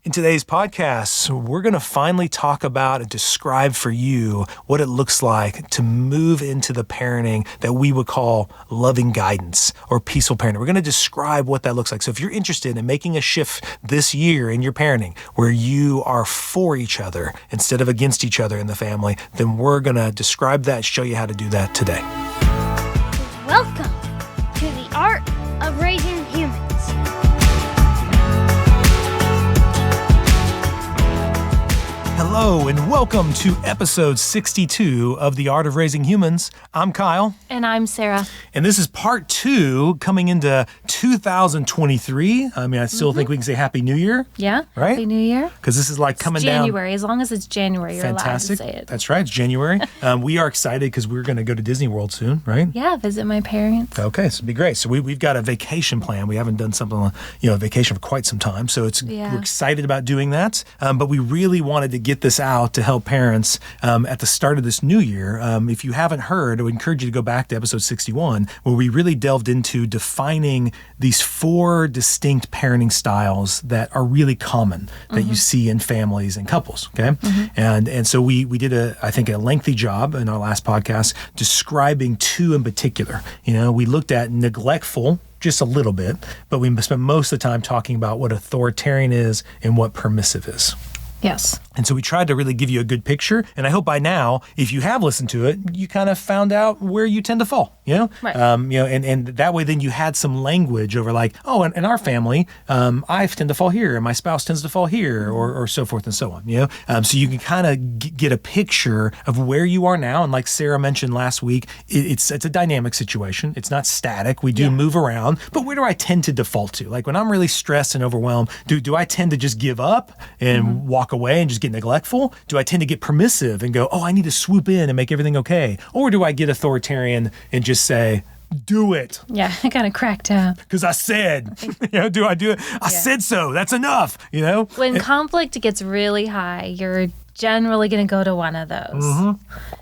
In today's podcast, we're going to finally talk about and describe for you what it looks like to move into the parenting that we would call loving guidance or peaceful parenting. We're going to describe what that looks like. So if you're interested in making a shift this year in your parenting where you are for each other instead of against each other in the family, then we're going to describe that and show you how to do that today. Welcome to the Art of Raising Humans. Hello and welcome to episode 62 of The Art of Raising Humans. I'm Kyle. And I'm Sara. And this is part 2 coming into 2023. I still think we can say Happy New Year. Yeah. Right? Happy New Year. Because this is like coming down. January. As long as it's January, you're Fantastic. allowed to say it. That's right. It's January. We are excited because we're going to go to Disney World soon, right? Yeah, visit my parents. Okay, so it'll be great. So we've got a vacation plan. We haven't done something like, a vacation for quite some time. So we're excited about doing that. But we really wanted to get this out to help parents at the start of this new year. If you haven't heard, I would encourage you to go back to episode 61, where we really delved into defining these 4 distinct parenting styles that are really common that you see in families and couples. Okay, and so we did I think a lengthy job in our last podcast describing 2 in particular. We looked at neglectful just a little bit, but we spent most of the time talking about what authoritarian is and what permissive is. Yes. And so we tried to really give you a good picture. And I hope by now, if you have listened to it, you kind of found out where you tend to fall, Right. And that way then you had some language over like, oh, in our family, I tend to fall here and my spouse tends to fall here or so forth and so on, so you can kind of get a picture of where you are now. And like Sara mentioned last week, it's a dynamic situation. It's not static. We do move around, but where do I tend to default to? Like when I'm really stressed and overwhelmed, do I tend to just give up and walk away and just get neglectful? Do I tend to get permissive and go, oh, I need to swoop in and make everything okay? Or do I get authoritarian and just say, do it? Yeah, I kind of cracked down. Because I said, do I do it? I said so. That's enough, When conflict gets really high, you're generally going to go to one of those.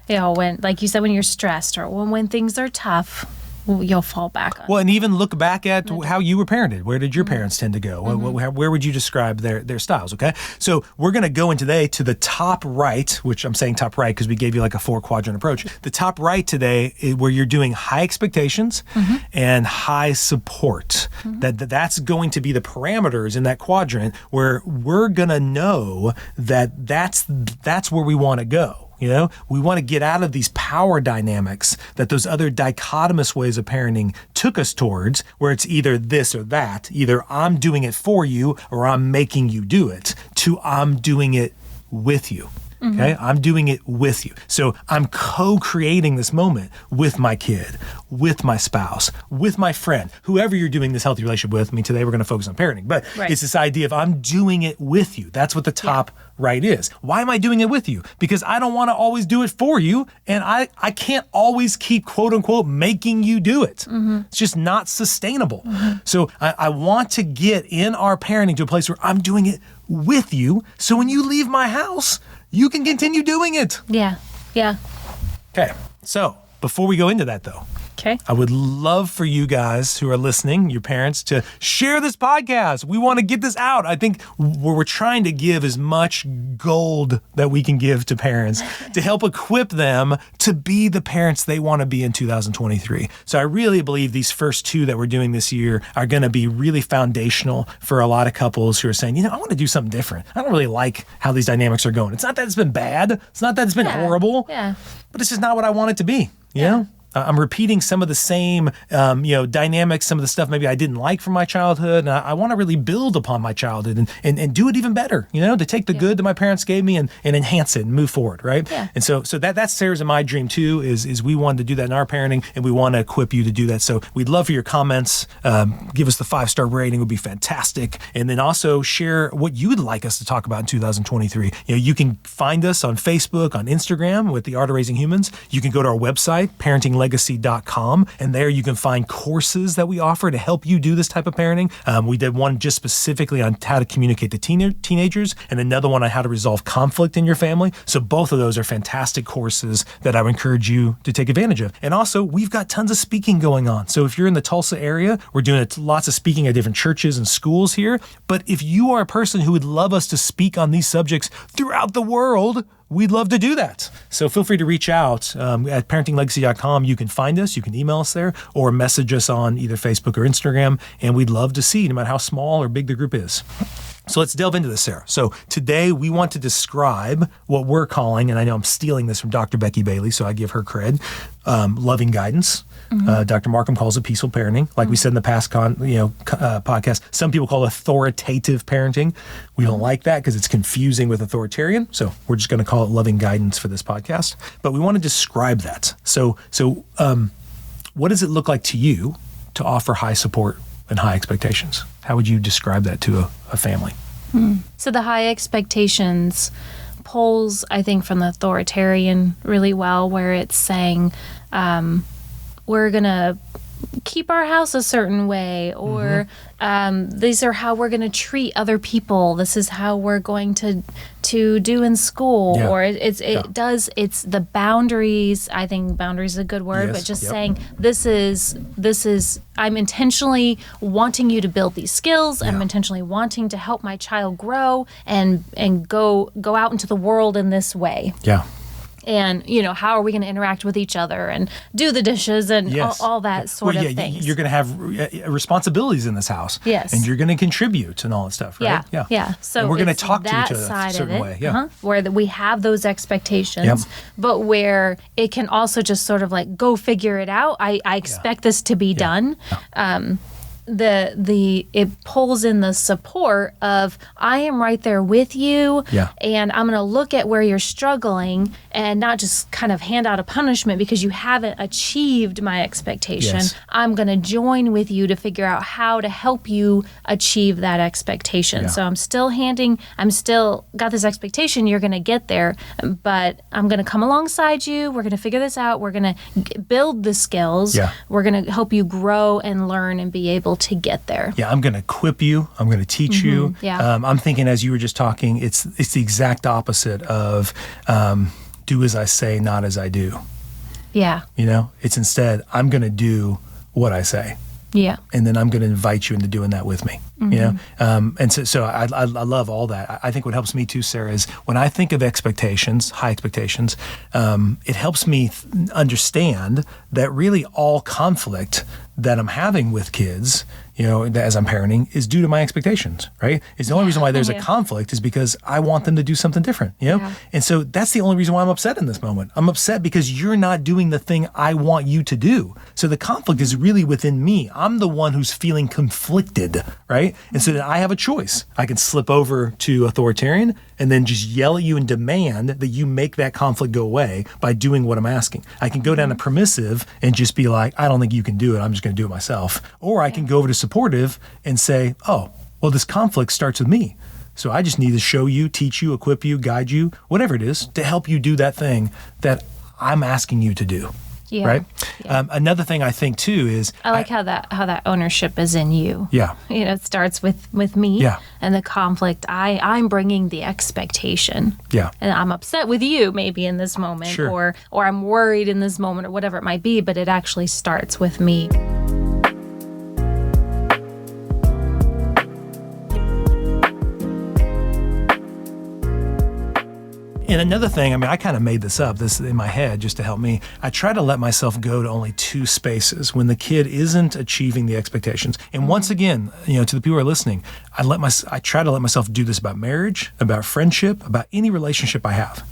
When, like you said, when you're stressed or when things are tough, you'll fall back on. Well, and even look back at how you were parented. Where did your parents tend to go? Where would you describe their styles? Okay, so we're going to go in today to the top right, which I'm saying top right because we gave you like a 4-quadrant approach. The top right today is where you're doing high expectations and high support. That's going to be the parameters in that quadrant where we're going to know that that's where we want to go. We want to get out of these power dynamics that those other dichotomous ways of parenting took us towards, where it's either this or that, either I'm doing it for you or I'm making you do it, to I'm doing it with you. Okay, I'm doing it with you. So I'm co-creating this moment with my kid, with my spouse, with my friend, whoever you're doing this healthy relationship with. Today we're going to focus on parenting, but It's this idea of I'm doing it with you. That's what the top right is. Why am I doing it with you? Because I don't want to always do it for you, and I can't always keep quote unquote making you do it. It's just not sustainable. So I want to get in our parenting to a place where I'm doing it with you. So when you leave my house, you can continue doing it. Yeah. Okay, so before we go into that though, I would love for you guys who are listening, your parents, to share this podcast. We want to get this out. I think we're trying to give as much gold that we can give to parents to help equip them to be the parents they want to be in 2023. So I really believe these first 2 that we're doing this year are going to be really foundational for a lot of couples who are saying, I want to do something different. I don't really like how these dynamics are going. It's not that it's been bad. It's not that it's been horrible. Yeah. But it's just not what I want it to be. You know? I'm repeating some of the same, dynamics, some of the stuff maybe I didn't like from my childhood. And I want to really build upon my childhood and do it even better, to take the good that my parents gave me and enhance it and move forward, right? Yeah. And so that's Sarah's and my dream too, is we wanted to do that in our parenting and we want to equip you to do that. So we'd love for your comments. Give us the 5-star rating would be fantastic. And then also share what you would like us to talk about in 2023. You can find us on Facebook, on Instagram with The Art of Raising Humans. You can go to our website, parenting parentinglegacy.com, and there you can find courses that we offer to help you do this type of parenting. We did one just specifically on how to communicate to teenagers, and another one on how to resolve conflict in your family. So both of those are fantastic courses that I would encourage you to take advantage of. And also, we've got tons of speaking going on. So if you're in the Tulsa area, we're doing lots of speaking at different churches and schools here. But if you are a person who would love us to speak on these subjects throughout the world, we'd love to do that. So feel free to reach out at parentinglegacy.com. You can find us, you can email us there, or message us on either Facebook or Instagram, and we'd love to see, no matter how small or big the group is. So let's delve into this, Sarah. So today we want to describe what we're calling, and I know I'm stealing this from Dr. Becky Bailey, so I give her cred, loving guidance. Dr. Markham calls it peaceful parenting. Like we said in the past podcast, some people call it authoritative parenting. We don't like that because it's confusing with authoritarian. So we're just going to call it loving guidance for this podcast. But we want to describe that. So what does it look like to you to offer high support and high expectations? How would you describe that to a family? So the high expectations pulls, I think, from the authoritarian really well, where it's saying, we're going to keep our house a certain way, or these are how we're going to treat other people. This is how we're going to do in school, or it's the boundaries. I think boundaries is a good word, but just saying this is I'm intentionally wanting you to build these skills. I'm intentionally wanting to help my child grow and go out into the world in this way. Yeah. And, how are we going to interact with each other and do the dishes and all that sort of things. You're going to have responsibilities in this house. Yes. And you're going to contribute and all that stuff, right? Yeah. So and we're going to talk to each other a certain way. Where we have those expectations, but where it can also just sort of like, go figure it out. I expect this to be done. It pulls in the support of, I am right there with you, and I'm going to look at where you're struggling and not just kind of hand out a punishment because you haven't achieved my expectation. I'm going to join with you to figure out how to help you achieve that expectation. So I'm still got this expectation, you're going to get there, but I'm going to come alongside you. We're going to figure this out. We're going to build the skills. We're going to help you grow and learn and be able to get there. I'm going to equip you. I'm going to teach you. I'm thinking, as you were just talking, it's the exact opposite of do as I say, not as I do. It's instead, I'm going to do what I say. And then I'm going to invite you into doing that with me. And so I love all that. I think what helps me too, Sarah, is when I think of expectations, high expectations, it helps me understand that really all conflict that I'm having with kids, as I'm parenting, is due to my expectations, right? It's the only reason why there's a conflict is because I want them to do something different, And so that's the only reason why I'm upset in this moment. I'm upset because you're not doing the thing I want you to do. So the conflict is really within me. I'm the one who's feeling conflicted, right? And so then I have a choice. I can slip over to authoritarian and then just yell at you and demand that you make that conflict go away by doing what I'm asking. I can go down to permissive and just be like, I don't think you can do it. I'm just going to do it myself. Or I can go over to supportive and say, oh, well, this conflict starts with me. So I just need to show you, teach you, equip you, guide you, whatever it is, to help you do that thing that I'm asking you to do. Right? Another thing I think too is I like how that ownership is in you. It starts with me and the conflict. I'm bringing the expectation. And I'm upset with you maybe in this moment, or I'm worried in this moment, or whatever it might be, but it actually starts with me. And another thing, I kind of made this up, this in my head just to help me. I try to let myself go to only two spaces when the kid isn't achieving the expectations. And once again, to the people who are listening, I try to let myself do this about marriage, about friendship, about any relationship I have,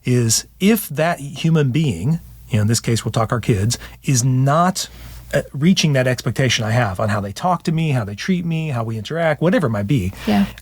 is if that human being, in this case, we'll talk our kids, is not reaching that expectation I have on how they talk to me, how they treat me, how we interact, whatever it might be,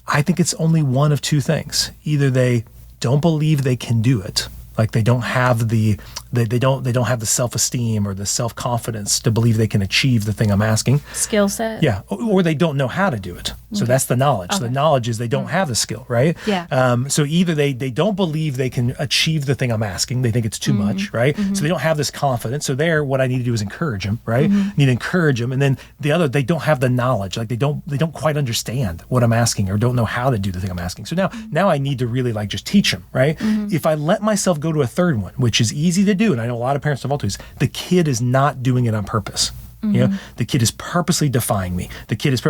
I think it's only one of two things. Either they don't believe they can do it, like they don't have the They don't have the self-esteem or the self-confidence to believe they can achieve the thing I'm asking. Skill set. Yeah, or they don't know how to do it. So that's the knowledge. Okay. The knowledge is they don't have the skill, right? Yeah. So either they don't believe they can achieve the thing I'm asking. They think it's too much, right? So they don't have this confidence. So there, what I need to do is encourage them, right? I need to encourage them. And then the other, they don't have the knowledge. Like they don't quite understand what I'm asking or don't know how to do the thing I'm asking. So now I need to really like just teach them, right? If I let myself go to a third one, which is easy to do, and I know a lot of parents default to, is the kid is not doing it on purpose. You know, the kid is purposely defying me. The kid is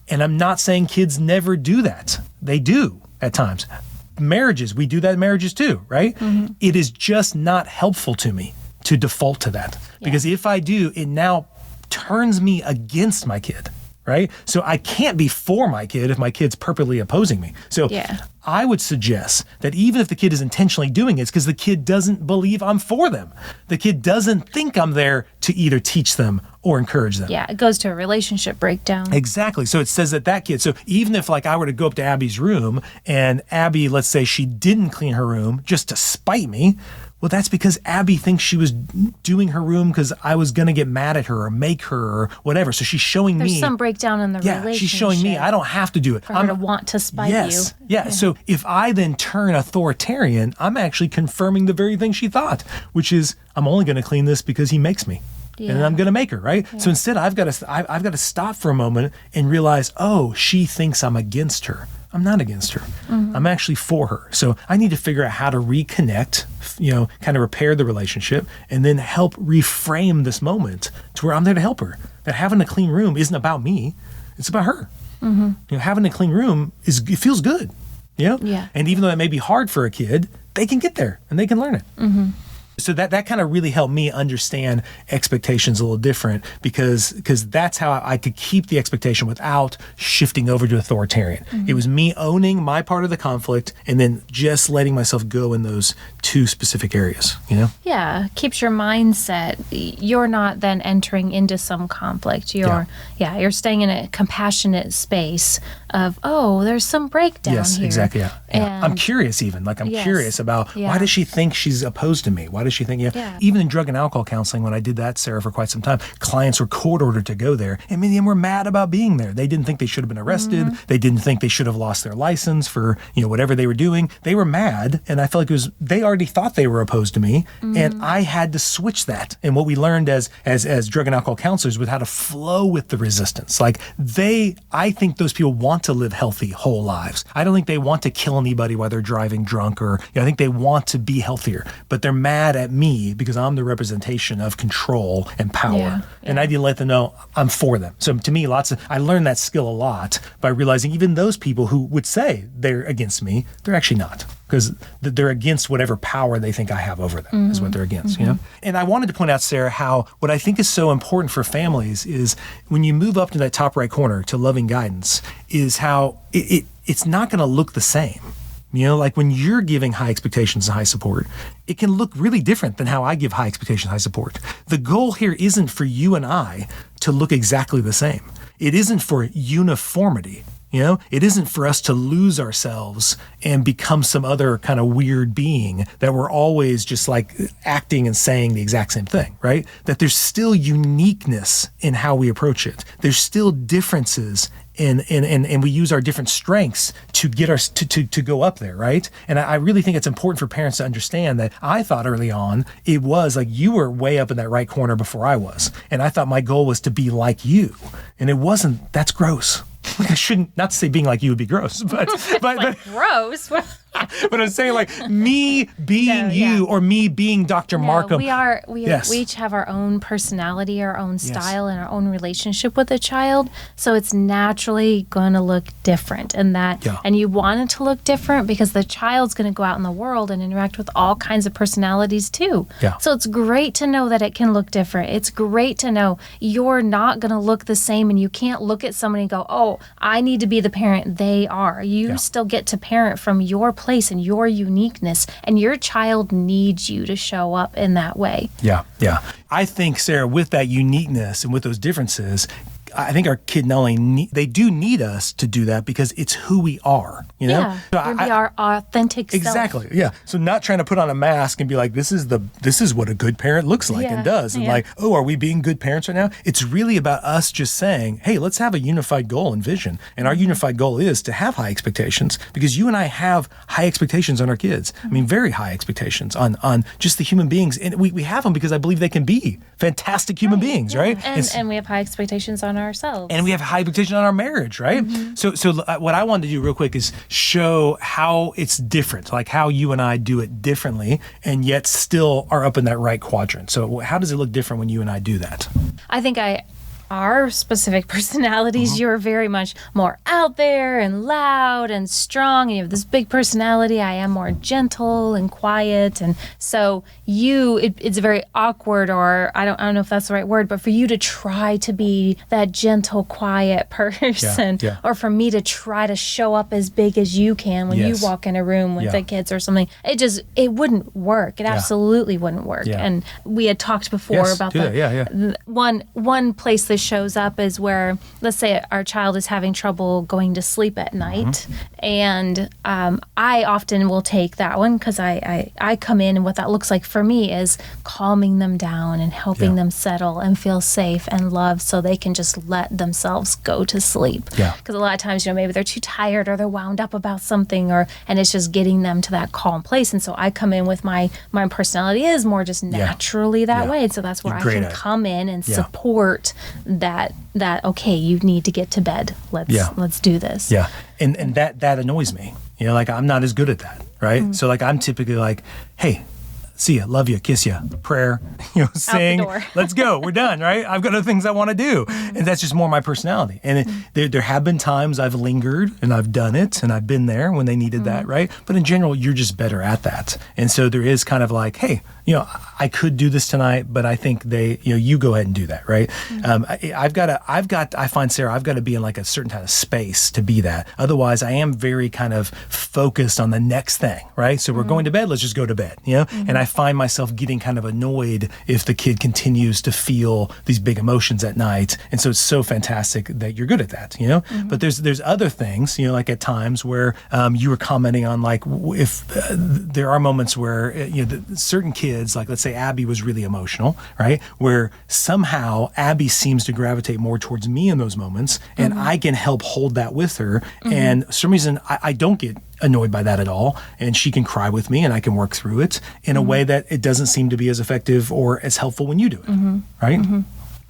and I'm not saying kids never do that. They do at times. Marriages, we do that in marriages too, right? It is just not helpful to me to default to that. Because if I do, it now turns me against my kid, right? So I can't be for my kid if my kid's purposely opposing me. So I would suggest that even if the kid is intentionally doing it, it's because the kid doesn't believe I'm for them. The kid doesn't think I'm there to either teach them or encourage them. Yeah, it goes to a relationship breakdown. Exactly. So it says that kid, so even if like I were to go up to Abby's room and Abby, let's say she didn't clean her room just to spite me, well, that's because Abby thinks she was doing her room because I was going to get mad at her or make her or whatever. So she's showing me. There's some breakdown in the relationship. She's showing me I don't have to do it. For her to want to spite you. Yeah. So if I then turn authoritarian, I'm actually confirming the very thing she thought, which is I'm only going to clean this because he makes me. And then I'm going to make her, right? So instead, I've got to stop for a moment and realize, oh, she thinks I'm against her. I'm not against her. I'm actually for her. So I need to figure out how to reconnect, kind of repair the relationship and then help reframe this moment to where I'm there to help her. That having a clean room isn't about me. It's about her. Having a clean room, it feels good. Yeah. And even though that may be hard for a kid, they can get there and they can learn it. So that kind of really helped me understand expectations a little different because that's how I could keep the expectation without shifting over to authoritarian. It was me owning my part of the conflict and then just letting myself go in those two specific areas, Yeah, keeps your mindset. You're not then entering into some conflict. You're staying in a compassionate space of, there's some breakdown yes, here. Exactly. Yeah. And I'm curious even. I'm curious about why does she think she's opposed to me? Why does she think, even in drug and alcohol counseling, when I did that, Sarah, for quite some time, clients were court ordered to go there. And many of them were mad about being there. They didn't think they should have been arrested. They didn't think they should have lost their license for, whatever they were doing. They were mad. And I felt like they already thought they were opposed to me. And I had to switch that. And what we learned as drug and alcohol counselors was how to flow with the resistance. Like I think those people want to live healthy, whole lives. I don't think they want to kill anybody while they're driving drunk or, I think they want to be healthier, but they're mad at me because I'm the representation of control and power. Yeah. And I need to let them know I'm for them. So to me, I learned that skill a lot by realizing even those people who would say they're against me, they're actually not. Because they're against whatever power they think I have over them is what they're against, And I wanted to point out, Sarah, how what I think is so important for families is when you move up to that top right corner to loving guidance is how it's not going to look the same. Like when you're giving high expectations and high support, it can look really different than how I give high expectations, high support. The goal here isn't for you and I to look exactly the same. It isn't for uniformity. It isn't for us to lose ourselves and become some other kind of weird being that we're always just like acting and saying the exact same thing, right? That there's still uniqueness in how we approach it. There's still differences and we use our different strengths to get us to go up there, right? And I really think it's important for parents to understand that I thought early on it was like you were way up in that right corner before I was. And I thought my goal was to be like you. And it wasn't. That's gross. Like I shouldn't, not to say being like you would be gross, but gross. But I'm saying like me being you or me being Dr. Markham. We each have our own personality, our own style, and our own relationship with a child. So it's naturally going to look different, and you want it to look different because the child's going to go out in the world and interact with all kinds of personalities too. Yeah. So it's great to know that it can look different. It's great to know you're not going to look the same, and you can't look at somebody and go, "Oh, I need to be the parent they are." You still get to parent from your place and your uniqueness, and your child needs you to show up in that way. Yeah. I think, Sarah, with that uniqueness and with those differences, I think our kid not only they do need us to do that because it's who we are. you know? Yeah, So and be our authentic self. Exactly. Yeah. So not trying to put on a mask and be like, this is what a good parent looks like and does. And like, oh, are we being good parents right now? It's really about us just saying, hey, let's have a unified goal and vision. And our unified goal is to have high expectations, because you and I have high expectations on our kids. I mean, very high expectations on just the human beings. And we have them because I believe they can be fantastic human beings, right? And we have high expectations on ourselves. And we have high expectations on our marriage, right? So what I wanted to do real quick is show how it's different, like how you and I do it differently, and yet still are up in that right quadrant. So how does it look different when you and I do that? I think our specific personalities, you're very much more out there and loud and strong, and you have this big personality. I am more gentle and quiet, and so it's very awkward, or I don't know if that's the right word, but for you to try to be that gentle, quiet person, or for me to try to show up as big as you can when you walk in a room with the kids or something, it wouldn't work. It absolutely wouldn't work. And we had talked before about that. One place this shows up is where, let's say our child is having trouble going to sleep at night, and I often will take that one, because I come in, and what that looks like for me is calming them down and helping them settle and feel safe and loved, so they can just let themselves go to sleep. Because a lot of times, maybe they're too tired, or they're wound up about something, and it's just getting them to that calm place. And so I come in with my personality is more just naturally that way. And so that's where I can come in and support that okay, you need to get to bed. Let's do this. And that annoys me. Like I'm not as good at that, right? So like I'm typically like, hey, see ya, love you, kiss ya, prayer, sing, out the door. Let's go, we're done, right? I've got other things I want to do. And that's just more my personality. And there have been times I've lingered and I've done it and I've been there when they needed that, right? But in general, you're just better at that. And so there is kind of like, hey, I could do this tonight, but I think you go ahead and do that, right? I find, Sarah, I've got to be in like a certain kind of space to be that. Otherwise, I am very kind of focused on the next thing, right? So we're going to bed, let's just go to bed, And I find myself getting kind of annoyed if the kid continues to feel these big emotions at night. And so it's so fantastic that you're good at that, But there's other things, like at times where you were commenting on, like if there are moments where certain kids, like let's say Abby was really emotional, right? Where somehow Abby seems to gravitate more towards me in those moments, and I can help hold that with her. And for some reason, I don't get annoyed by that at all, and she can cry with me, and I can work through it in a way that it doesn't seem to be as effective or as helpful when you do it, right?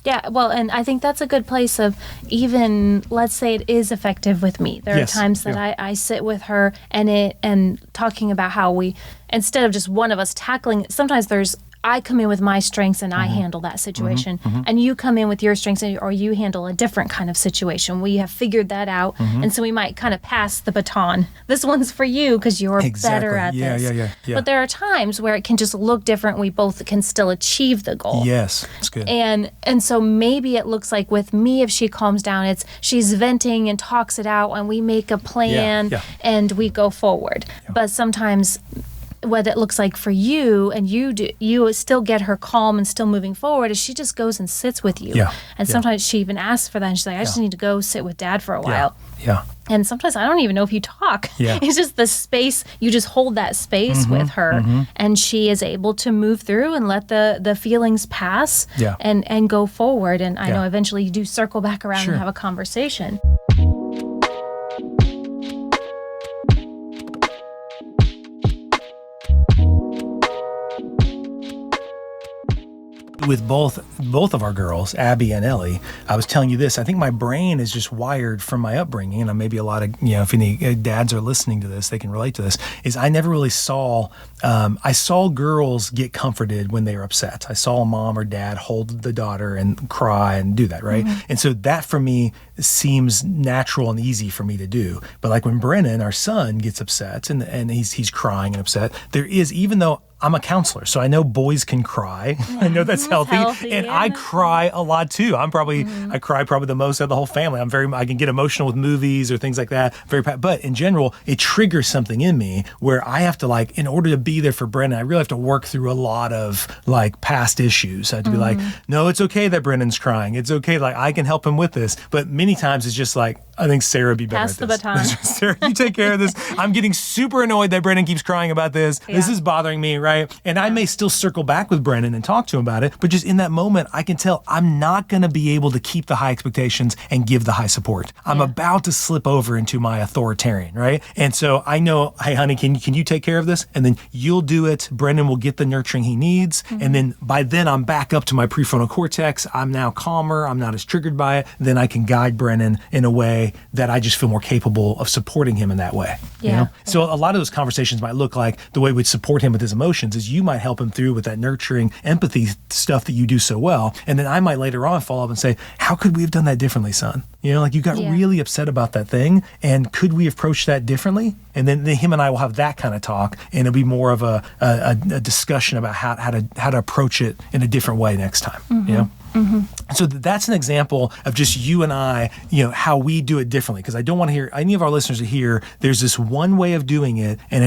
Yeah, well, and I think that's a good place of, even, let's say it is effective with me. There are times that I sit with her and talking about how we, instead of just one of us tackling it, sometimes I come in with my strengths and I handle that situation, and you come in with your strengths, or you handle a different kind of situation. We have figured that out, and so we might kind of pass the baton. This one's for you because you're better at this. Yeah. But there are times where it can just look different. We both can still achieve the goal. Yes, that's good. And so maybe it looks like with me, if she calms down, she's venting and talks it out, and we make a plan and we go forward. But sometimes, what it looks like for you, and you still get her calm and still moving forward, is she just goes and sits with you. And sometimes she even asks for that, and she's like, I just need to go sit with Dad for a while. And sometimes I don't even know if you talk. It's just the space, you just hold that space with her, and she is able to move through and let the feelings pass and go forward. And I know eventually you do circle back around and have a conversation. With both of our girls, Abby and Ellie, I was telling you this. I think my brain is just wired from my upbringing, and maybe a lot of if any dads are listening to this, they can relate to this. Is I never really saw. I saw girls get comforted when they were upset. I saw a mom or dad hold the daughter and cry and do that, right? And so that for me seems natural and easy for me to do. But like when Brennan, our son, gets upset and he's crying and upset, there is, even though I'm a counselor, so I know boys can cry. I know that's healthy. And I cry a lot too. I cry probably the most of the whole family. I can get emotional with movies or things like that. But in general, it triggers something in me where I have to, like, in order to be there for Brendan, I really have to work through a lot of like past issues. I have to be like, no, it's okay that Brendan's crying. It's okay. Like, I can help him with this. But many times it's just like, I think Sarah would be better Pass at the this. baton. Sarah, you take care of this. I'm getting super annoyed that Brendan keeps crying about this. This is bothering me, right? And I may still circle back with Brendan and talk to him about it, but just in that moment, I can tell I'm not going to be able to keep the high expectations and give the high support. I'm about to slip over into my authoritarian, right? And so I know, hey, honey, can you take care of this? And then you'll do it. Brendan will get the nurturing he needs. And then by then, I'm back up to my prefrontal cortex. I'm now calmer. I'm not as triggered by it. Then I can guide Brendan in a way that I just feel more capable of supporting him in that way. You know? So a lot of those conversations might look like the way we'd support him with his emotions is you might help him through with that nurturing empathy stuff that you do so well. And then I might later on follow up and say, how could we have done that differently, son? You know, like, you got really upset about that thing, and could we approach that differently? And then him and I will have that kind of talk, and it'll be more of a discussion about how to approach it in a different way next time. You know? So that's an example of just you and I, you know, how we do it differently. Because I don't want to hear any of our listeners to hear there's this one way of doing it, and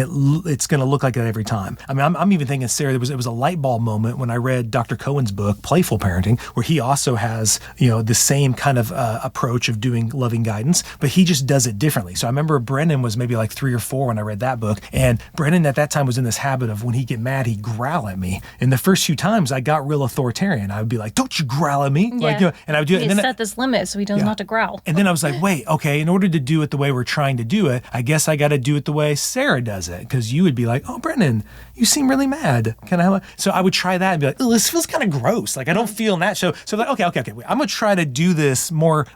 it's going to look like that every time. I mean, I'm even thinking, Sarah, it was a light bulb moment when I read Dr. Cohen's book, Playful Parenting, where he also has, you know, the same kind of approach of doing loving guidance, but he just does it differently. So I remember Brendan was maybe like 3 or 4 when I read that book, and Brendan at that time was in this habit of when he'd get mad, he'd growl at me. And the first few times I got real authoritarian. I would be like, don't you growl at me. Like, you know, and I would do it. You And then set this limit so he doesn't have to growl. And then I was like, wait, okay, in order to do it the way we're trying to do it, I guess I got to do it the way Sarah does it. Because you would be like, oh, Brendan, you seem really mad. Can I? So I would try that and be like, oh, this feels kind of gross. Like, I don't feel in that. So like, okay. Wait, I'm going to try to do this more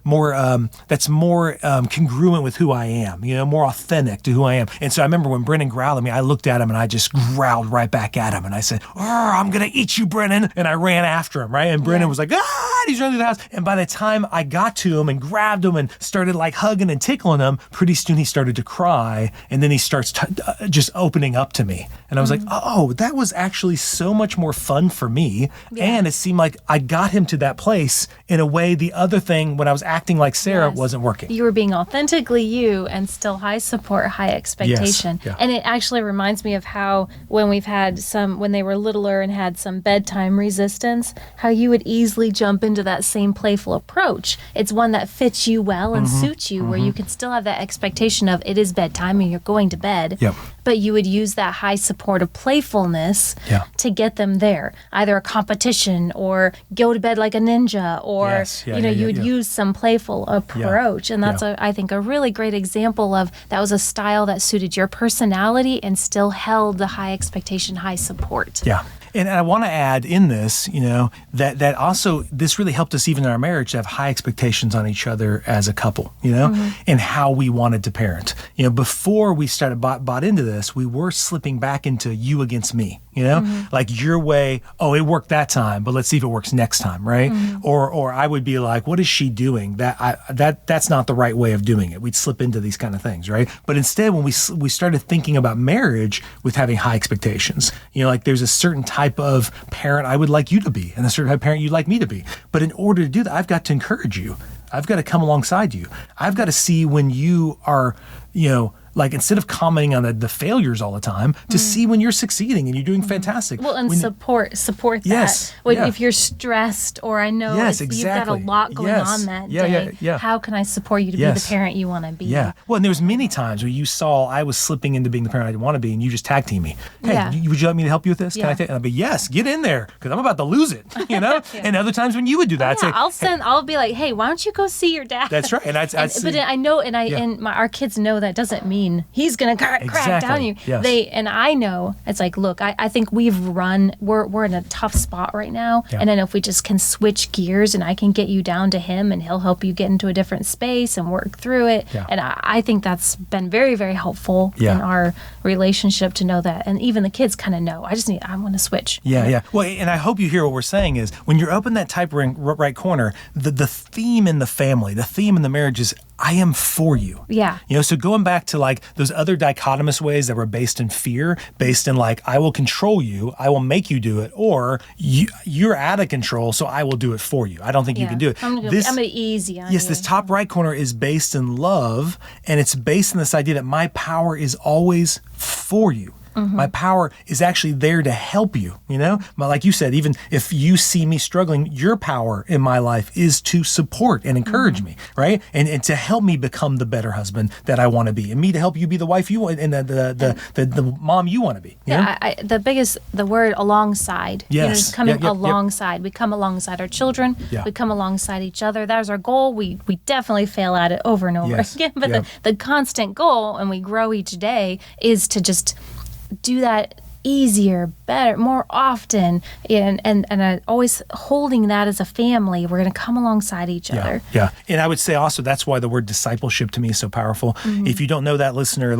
that's more congruent with who I am, you know, more authentic to who I am. And so I remember when Brendan growled at me, I looked at him and I just growled right back at him. And I said, I'm going to eat you, Brendan. And I ran after him, right? And Brendan was like, he's running through the house. And by the time I got to him and grabbed him and started like hugging and tickling him, pretty soon he started to cry. And then he starts just opening up to me. And I was like, oh, that was actually so much more fun for me. And it seemed like I got him to that place in a way the other thing when I was acting like Sarah wasn't working. You were being authentically you and still high support, high expectation. Yes. Yeah. And it actually reminds me of how when we've had when they were littler and had some bedtime resistance, how you would easily jump into that same playful approach. It's one that fits you well and suits you, where you can still have that expectation of it is bedtime and you're going to bed. Yep. But you would use that high support of playfulness to get them there. Either a competition or go to bed like a ninja, or you would use some playful approach. And that's I think a really great example of that was a style that suited your personality and still held the high expectation, high support. Yeah. And I want to add in this, you know, that also this really helped us even in our marriage to have high expectations on each other as a couple, you know, and how we wanted to parent. You know, before we started bought into this, we were slipping back into you against me, you know, like your way. Oh, it worked that time, but let's see if it works next time, right? Or I would be like, what is she doing? That's not the right way of doing it. We'd slip into these kind of things, right? But instead, when we started thinking about marriage with having high expectations, you know, like there's a certain type of parent I would like you to be, and a certain type of parent you'd like me to be. But in order to do that, I've got to encourage you. I've got to come alongside you. I've got to see when you are, you know, like instead of commenting on the failures all the time, to see when you're succeeding and you're doing fantastic. Well, and support that. Yes. If you're stressed, or I know you've got a lot going on that day, how can I support you to be the parent you want to be? Yeah. Well, and there was many times where you saw I was slipping into being the parent I didn't want to be, and you just tag team me. Hey, would you like me to help you with this? Can I take? And I'd be, yes, get in there, because I'm about to lose it, you know? And other times when you would do that, I'd say, I'll be like, hey, why don't you go see your dad? That's right. And but I know, and our kids know that doesn't mean he's going to crack down you. Yes. And I know it's like, look, I think we're in a tough spot right now. And I know if we just can switch gears and I can get you down to him and he'll help you get into a different space and work through it. And I think that's been very, very helpful in our relationship to know that. And even the kids kind of know, I want to switch. Yeah. Well, and I hope you hear what we're saying is when you're up in that type right corner, the theme in the family, the theme in the marriage is I am for you. Yeah. So going back to like those other dichotomous ways that were based in fear, based in like, I will control you, I will make you do it, or you're out of control, so I will do it for you. I don't think you can do it. I'm gonna be easy on you. Yes, this top right corner is based in love, and it's based in this idea that my power is always for you. My power is actually there to help you, Like you said, even if you see me struggling, your power in my life is to support and encourage me, right? And to help me become the better husband that I want to be, and me to help you be the wife you want, and the mom you want to be. The word alongside. Yes. Coming alongside. We come alongside our children. Yeah. We come alongside each other. That was our goal. We definitely fail at it over and over again. But the constant goal, and we grow each day, is to just do that easier, better, more often, and always holding that as a family. We're going to come alongside each other. Yeah, and I would say also that's why the word discipleship to me is so powerful. If you don't know that, listener,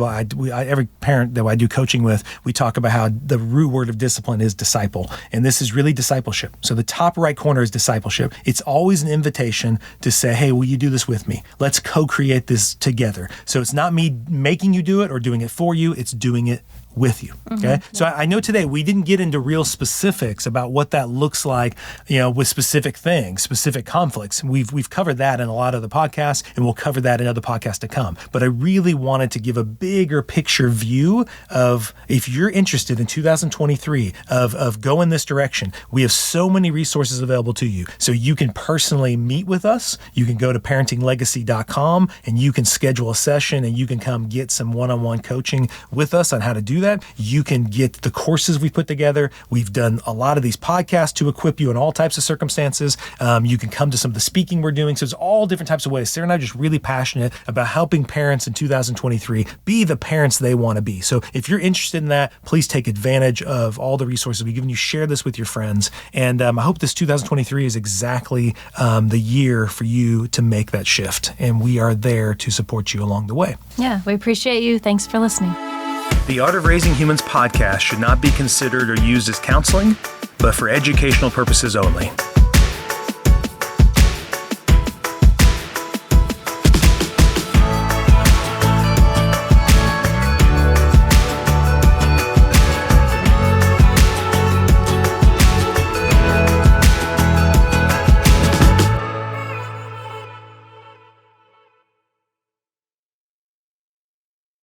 every parent that I do coaching with, we talk about how the root word of discipline is disciple, and this is really discipleship. So the top right corner is discipleship. It's always an invitation to say, hey, will you do this with me? Let's co-create this together. So it's not me making you do it or doing it for you, it's doing it with you. Okay. So I know today we didn't get into real specifics about what that looks like, with specific things, specific conflicts. We've covered that in a lot of the podcasts, and we'll cover that in other podcasts to come. But I really wanted to give a bigger picture view of, if you're interested in 2023 of going this direction, we have so many resources available to you. So you can personally meet with us. You can go to parentinglegacy.com and you can schedule a session, and you can come get some one-on-one coaching with us on how to do that. You can get the courses we put together. We've done a lot of these podcasts to equip you in all types of circumstances. You can come to some of the speaking we're doing. So it's all different types of ways. Sarah and I are just really passionate about helping parents in 2023 be the parents they want to be. So if you're interested in that, please take advantage of all the resources we've given you. Share this with your friends. And I hope this 2023 is exactly the year for you to make that shift. And we are there to support you along the way. Yeah, we appreciate you. Thanks for listening. The Art of Raising Humans podcast should not be considered or used as counseling, but for educational purposes only.